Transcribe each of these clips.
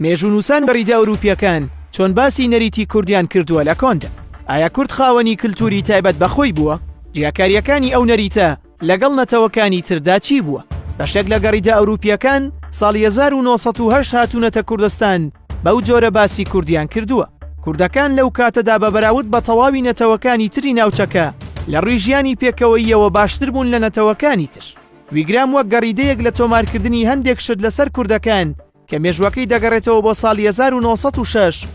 مێژوونووسان بەڕیدا ئەوروپیەکان چۆن باسی نەریتی کوردیان کردووە لە کۆندا. ئایا کورد خاوەنی کللتوری تایبەت بەخۆی بووە؟ جیاکاریەکانی ئەو نەریتە لەگەڵ نەتەوەکانی تردا چی بووە؟ بەشێک لە گەڕیدا ئەوروپیەکان ساڵی 1970 هاتوونەتە کوردستان بەو جۆرە باسی کوردیان کردووە. کوردەکان لەو کاتەدا بە بەراورد بە تەواوی نەتەوەکانی تری ناوچەکە لە ڕووی ژیانی پێکەوەییەوە باشتر بوون لە نەتەوەکانی تر. ویگرام وەک گەڕیدەیەک لە تۆمارکردنی هەندێک شت لەسەر کوردەکان کە مێژوەکەی دەگەڕێتەوە بۆ ساڵی 1906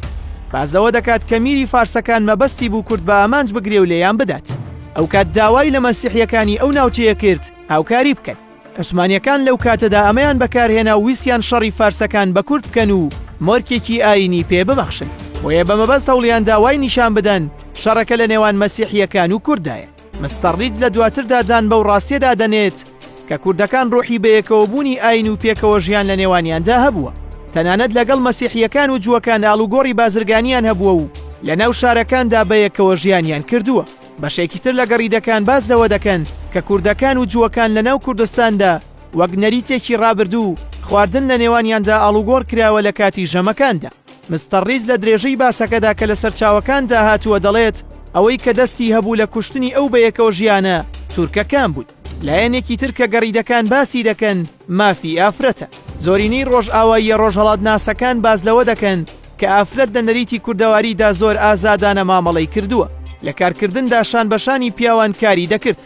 بازدەوە دەکات کە میری فارسەکان مەبەستی بوو کورد بە ئامانج بگرێ و لێیان بدات. ئەو کات داوای لە مەسیحیەکانی ئەو ناوچەیە کرد هاوکاری بکەن. عوسمانیەکان لەو کاتەدا ئەمەیان بەکارهێنا و ویسیان شەڕی فارسەکان بە کورد بکەن و مۆرکێکی ئاینی پێ ببەخشن. بۆیە بەمەبەست هەوڵیان داوای نیشان بدەن شەڕەکە لە نێوان مەسیحیەکان و کوردایە. مستەڕید لە دواتردا دان بەو ڕاستیەدا دەنێت کە کوردەکان ڕۆحی بەیەکەوەبوونی ئاین و پێکەوە ژیان لە نێوانیاندا هەبووە. تەنانەت لەگەڵ مەسیحیەکان و جووەکان ئاڵوگۆڕی بازرگانیان هەبووە و لە ناو شارەکاندا بەیەکەوە ژیانیان کردووە. بەشێکی تر لە گەڕیدەکان باس لەوە دەکەن کە کوردەکان و جووەکان لە ناو کوردستاندا وەک نەریتێکی ڕابردوو خواردن لە نێوانیاندا ئاڵوگۆڕ کراوە لە کاتی ژەمەکاندا. مستەڕیز لە درێژەی باسەکەدا کە لە سەرچاوەکاندا هاتووە دەڵێت ئەوەی کە دەستی هەبوو لە کوشتنی ئەو بەیەکەوە ژیانە تورکەکان بوون. لایەنێکی تر کە گەڕیدەکان باسی دەکەن مافی ئافرەتە. زۆرینەی ڕۆژ ئاواییە ڕۆژهەڵات ناسەکان باز لەوە دەکەن کە ئافرەت لە نەریتی کوردەواریدا زۆر ئازادانە مامەڵەی کردووە. لە کارکردندا شان بەشانی پیاوان کاری دەکرد.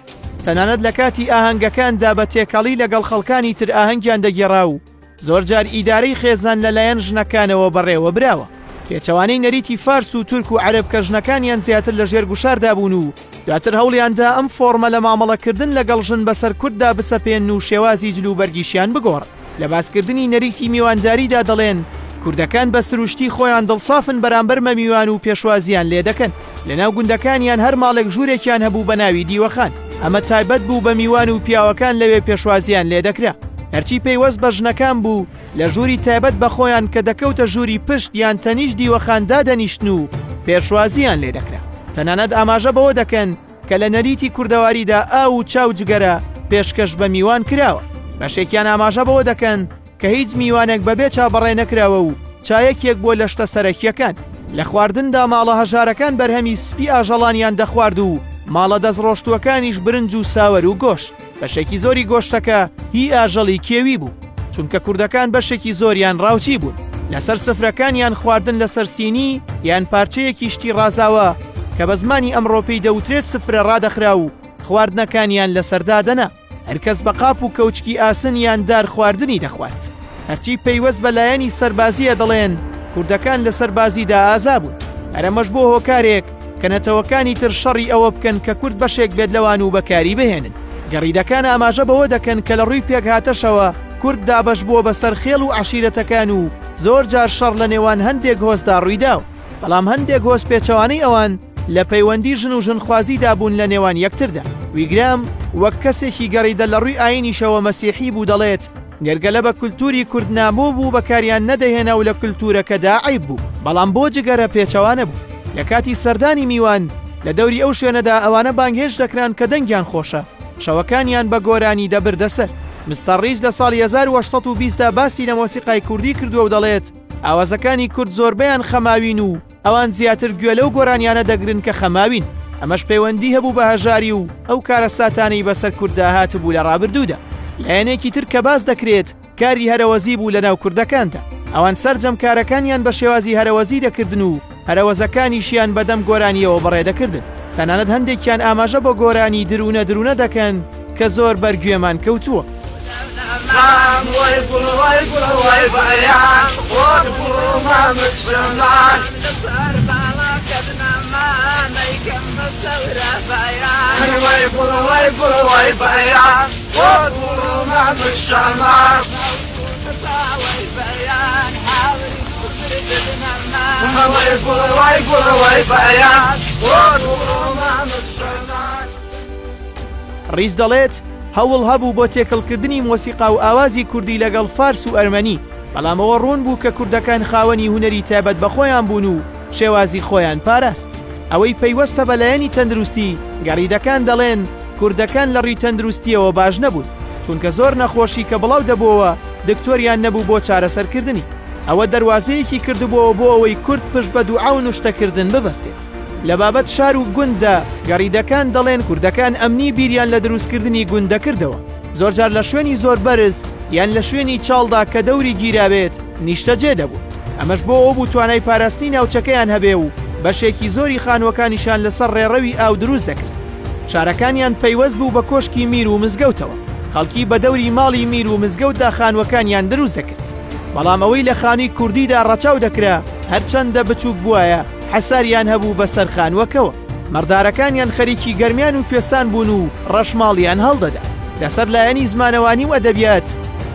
تەنانەت لە کاتی ئاهەنگەکاندا بە تێکەڵی لەگەڵ خەڵکانی تر ئاهەنگیان دەگێڕا و زۆر جار ئیدارەی خێزان لەلایەن ژنەکانەوە بەڕێوە براوە. پێچەوانەی نەریتی فارس و تورک و عەرەب کە ژنەکانیان زیاتر لە ژێر گوشاردا بوون و دواتر هەوڵیاندا ئەم فۆرمە لە مامەڵەکردن لەگەڵ ژن بەسەر کورددا بسەپێن و شێوازی جلوبەرگیشیان بگۆڕن. لە باسکردنی نەریتی میوانداریدا دەڵێن کوردەکان بە سروشتی خۆیان دڵسافن بەرامبەر مەمیوان و پێشوازیان لێ دەکەن. لەناو گوندەکانیان هەر ماڵێک ژوورێکیان هەبوو بە ناوی دیوەخان. ئەمە تایبەت بوو بە میوان و پیاوەکان لەوێ پێشوازیان لێ دەکرا. هەرچی پەیوەست بە ژنەکان بوو لە ژووری تایبەت بە خۆیان کە دەکەوتە ژووری پشت یان تەنیش دیوەخاندا دەنیشتن و پێشوازیان لێ دەکرا. تەنانەت ئاماژە بەوە دەکەن کە لە نەریتی کوردەواریدا ئاو و چاو جگەرە پێشکەش بە میوان کراوە. بەشێکیان ئاماژە بەوە دەکەن کە هیچ میوانێک بەبێ چابەڕێ نەکراوە و چایەکێک بۆ لە شتە سەرەکیەکان. لە خواردندا ماڵە هەژارەکان بەرهەمی سپی ئاژەڵانیان دەخوارد و ماڵە دەستڕۆشتوەکانیش برنج و ساوەر و گۆشت. بەشێکی زۆری گۆشتەکە هی ئاژەڵی کێوی بوو چونکە کوردەکان بەشێکی زۆریان ڕاوچی بوون. لەسەر سفرەکانیان خواردن لەسەر سینی یان پارچەیەکی شتی ڕازاوە کە بە زمانی ئەمڕۆپەی دەوترێت سفرە ڕادەخرا و خواردنەکانیان لەسەردا دەنا. هەرکەس بە قاپ و کەوچکی ئاسن یان دار خواردنی دەخوارد. هەرچی پەیوەست بە لایەنی سەربازیە دەڵێن کوردەکان لە سەربازیدا ئازا بوون. هەرەمەش بۆ هۆکارێک کە نەتەوەکانی تر شەڕی ئەوە بکەن کە کورد بەشێک بێت لەوان و بەکاری بهێنن. گەڕیدەکان ئاماژە بەوە دەکەن کە لە ڕووی پێکهاتەشەوە کورد دابەش بووە بەسەر خێڵ و عەشیرەتەکان و زۆر جار شەڕ لە نێوان هەندێک هۆزدا ڕوویداوە. بەڵام هەندێک هۆز پێچەوانەی ئەوان لە پەیوەندی ژن و ژنخوازیدا بوون لە نێوان یەکتردا. ویگرام وەک کەسێکی گەڕیدە لە ڕووی ئاینیشەوە مەسیحی بوو دەڵێت نێرگەلە بە کولتوری کورد نامۆ بوو بەکاریان نەدەهێنا و لە کولتورەکەدا عیب بوو. بەڵام بۆ جگەرە پێچەوانە بوو. لە کاتی سەردانی میوان لە دەوری ئەو شوێنەدا ئەوانە بانگهێش دەکران کە دەنگیان خۆشە شەوەکانیان بە گۆرانی دەبردەسەر. مستەڕیز لە ساڵی 1820دا باسی لە مۆسیقای کوردی کردووە و دەڵێت ئاوازەکانی کورد زۆربەیان خەماوین و ئەوان زیاتر گوێ لەو گۆرانیانە دەگرن کە خەماوین. ئەمەش پەیوەندی هەبوو بە هەژاری و ئەو کارە ساتانەی بەسەر کورددا هاتبوو لە ڕابردوودا. لایەنێکی تر کە باس دەکرێت کاری هەرەوەزی بوو لە ناو کوردەکاندا. ئەوان سەرجەم کارەکانیان بە شێوازی هەرەوەزی دەکردن و هەرەوەزەکانیشیان بەدەم گۆرانیەوە بەڕێدەکردن. تەنانەت هەندێکیان ئاماژە بۆ گۆرانی درونە دەکەن کە زۆر بەرگوێمان کەوتووە. ڕیز دەڵێت هەوڵ هەبوو بۆ تێکەڵکردنی مۆسیقا و ئاوازی کوردی لەگەڵ فارس و ئەرمەنی. بەڵام ئەوە ڕوون بوو کە کوردەکان خاوەنی هونەری تایبەت بە خۆیان بوون و شێوازی خۆیان پاراست. ئەوەی پەیوەستە بەلایەنی تەندروستی گەڕیدەکان دەڵێن کوردەکان لە ڕووی تەندروستیەوە باش نەبوون چونکە زۆر نەخۆشی کە بڵاو دەبووەوە دکتۆریان نەبوو بۆ چارەسەرکردنی. ئەوە دەواازەیەکی کردبووەوە بۆ ئەوەی کورد پشت بە دوعاون و شتەکردن ببەستێت. لە بابەت شار و گوندە گەڕیدەکان دەڵێن کوردەکان ئەمنی بیریان لە دروستکردنی گوندە کردەوە، زۆرجار لە شوێنی زۆر بەرز یان لە شوێنی چاڵدا کە دەوری گیرابێت نیشتەجێ دەبوو. ئەمەش بۆ ئەو بوو توانای پاراستنی ناوچەکەیان هەبێ و بەشێکی زۆری خانوەکانیشان لەسەر ڕێڕەوی ئاو دروست دەکرد. شارەکانیان پەیوەست بوو بە کۆشکی میر و مزگەوتەوە، خەڵکی بە دەوری ماڵی میر و مزگەوتدا خانوەکانیان دروست دەکرد. بەڵام ئەوەی لە خانی کوردیدا ڕەچاو دەکرا هەرچەندە بچووک بووایە حەساریان هەبوو بەسەر خانوەکەوە. مەردارەکانیان خەریکی گەرمیان و کوێستان بوون و ڕەشماڵیان هەڵدەدا. لەسەر لایەنی زمانەوانی و ئەدەبیات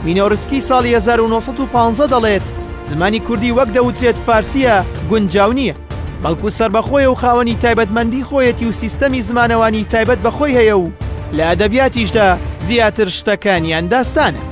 مینۆرسکی ساڵی 1950 دەڵێت زمانی کوردی وەک دەوترێت فارسیە گونجاو نییە، بەڵکو سربەخۆیە و خاوەنی تایبەتمەندی خۆیەتی و سیستەمی زمانەوانی تایبەت بەخۆی هەیە و لە ئەدەبیاتیشدا زیاتر شتەکانیان داستانە.